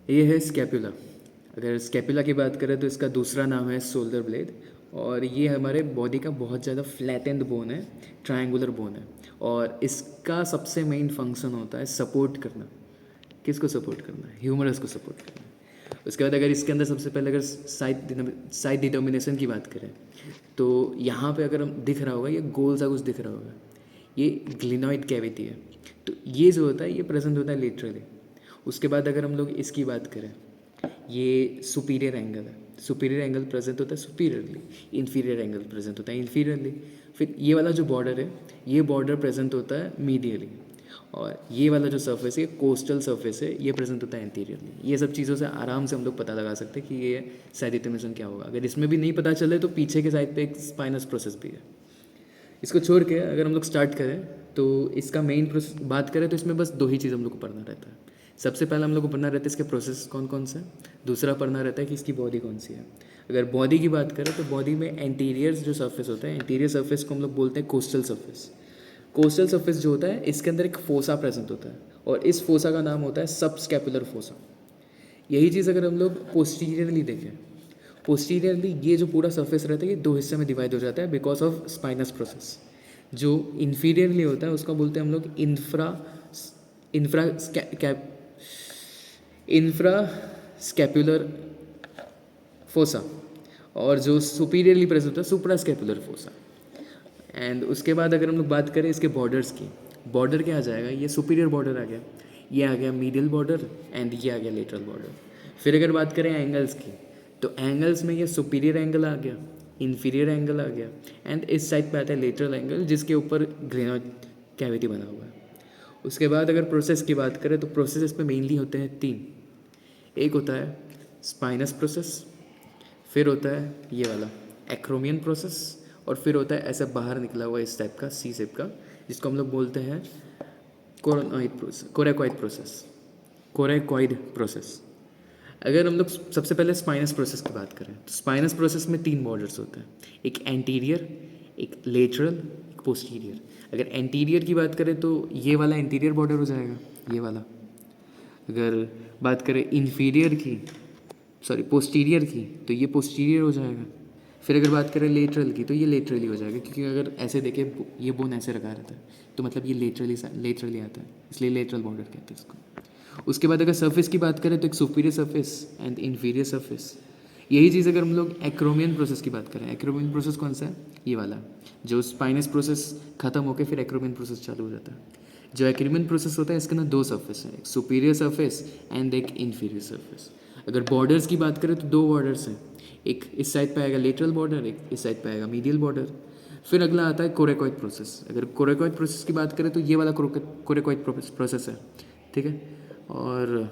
ये है स्कैपुला। अगर स्कैपुला की बात करें तो इसका दूसरा नाम है शोल्डर ब्लेड। और ये हमारे बॉडी का बहुत ज़्यादा फ्लैटेंड बोन है, ट्रायंगुलर बोन है। और इसका सबसे मेन फंक्शन होता है सपोर्ट करना। किसको सपोर्ट करना है? ह्यूमरस को सपोर्ट करना है। उसके बाद अगर इसके अंदर सबसे पहले अगर साइड डिटर्मिनेशन की बात करें तो यहाँ पे अगर हम दिख रहा होगा, ये गोल सा कुछ दिख रहा होगा, ये ग्लिनॉइड कैविटी है। तो ये जो होता है ये प्रेजेंट होता है लेटरली। उसके बाद अगर हम लोग इसकी बात करें, ये सुपीरियर एंगल है। सुपीरियर एंगल प्रेजेंट होता है सुपीरियरली, इन्फीरियर एंगल प्रेजेंट होता है इन्फीरियरली। फिर ये वाला जो बॉर्डर है, ये बॉर्डर प्रेजेंट होता है मीडियली। और ये वाला जो सर्फेस है, कोस्टल सर्फेस है, ये प्रेजेंट होता है एंटीरियरली। ये सब चीज़ों से आराम से हम लोग पता लगा सकते हैं कि ये साइड डिटर्मिनेशन क्या होगा। अगर इसमें भी नहीं पता चले तो पीछे के साइड पे एक स्पाइनस प्रोसेस भी है। इसको छोड़ के अगर हम लोग स्टार्ट करें तो इसका मेन प्रोसेस बात करें तो इसमें बस दो ही चीज़ हम लोग को पढ़ना रहता है। सबसे पहले हम लोग को पढ़ना रहता है इसके प्रोसेस कौन कौन से, दूसरा पढ़ना रहता है कि इसकी बॉडी कौन सी है। अगर बॉडी की बात करें तो बॉडी में एंटीरियर जो सर्फेस होता है, एंटीरियर सर्फेस को हम लोग बोलते हैं कोस्टल सर्फेस। कोस्टल सर्फेस जो होता है इसके अंदर एक फोसा प्रेजेंट होता है और इस फोसा का नाम होता है सब स्कैपुलर फोसा। यही चीज़ अगर हम लोग पोस्टीरियरली देखें, पोस्टीरियरली ये जो पूरा सर्फेस रहता है ये दो हिस्से में डिवाइड हो जाता है बिकॉज ऑफ स्पाइनस प्रोसेस। जो इन्फीरियरली होता है उसका बोलते हैं हम लोग इंफ्रा स्कैपुलर फोसा, और जो सुपीरियरली प्रेजेंट होता है सुप्रा स्कैपुलर फोसा। एंड उसके बाद अगर हम लोग बात करें इसके बॉर्डर्स की, बॉर्डर क्या आ जाएगा, ये सुपीरियर बॉर्डर आ गया, ये आ गया मीडियल बॉर्डर एंड ये आ गया लेटरल बॉर्डर। फिर अगर बात करें एंगल्स की तो एंगल्स में ये सुपीरियर एंगल आ गया, इन्फीरियर एंगल आ गया एंड इस साइड पे आता है लेटरल एंगल जिसके ऊपर ग्रेनॉइड कैविटी बना हुआ है। उसके बाद अगर प्रोसेस की बात करें तो प्रोसेस इसमें मेनली होते हैं तीन। एक होता है स्पाइनस प्रोसेस, फिर होता है ये वाला एक्रोमियन प्रोसेस, और फिर होता है ऐसा बाहर निकला हुआ इस टाइप का सी शेप का जिसको हम लोग बोलते हैं कोरेकॉइड प्रोसेस। अगर हम लोग सबसे पहले स्पाइनस प्रोसेस की बात करें तो स्पाइनस प्रोसेस में तीन बॉर्डर्स होते हैं, एक एंटीरियर, एक लेटरल, एक पोस्टीरियर। अगर एंटीरियर की बात करें तो ये वाला एंटीरियर बॉर्डर हो जाएगा, ये वाला। अगर बात करें पोस्टीरियर की तो ये पोस्टीरियर हो जाएगा। फिर अगर बात करें लेटरल की तो ये लेटरली हो जाएगा, क्योंकि अगर ऐसे देखें ये बोन ऐसे रखा रहता है तो मतलब ये लेटरली आता है, इसलिए लेटरल बॉर्डर कहते हैं इसको। उसके बाद अगर सर्फेस की बात करें तो एक superior surface and inferior surface. यही चीज़ अगर हम लोग एक्रोमियन प्रोसेस की बात करें, एक्रोमियन प्रोसेस कौन सा है, ये वाला, जो स्पाइनस प्रोसेस खत्म होकर फिर एक्रोमियन प्रोसेस चालू हो जाता है। जो एक्रोमियन प्रोसेस होता है इसके अंदर दो सर्फेस है, एक सुपीरियर सर्फेस एंड एक इन्फीरियर सर्फेस। अगर बॉर्डर्स की बात करें तो दो बॉर्डर्स हैं, एक इस साइड पे आएगा लेटरल बॉर्डर, एक इस साइड पे आएगा मीडियल बॉर्डर। फिर अगला आता है कोरेकॉइड प्रोसेस। अगर कोरेकॉइड प्रोसेस की बात करें तो ये वाला कोरेकॉइड प्रोसेस है, ठीक है। और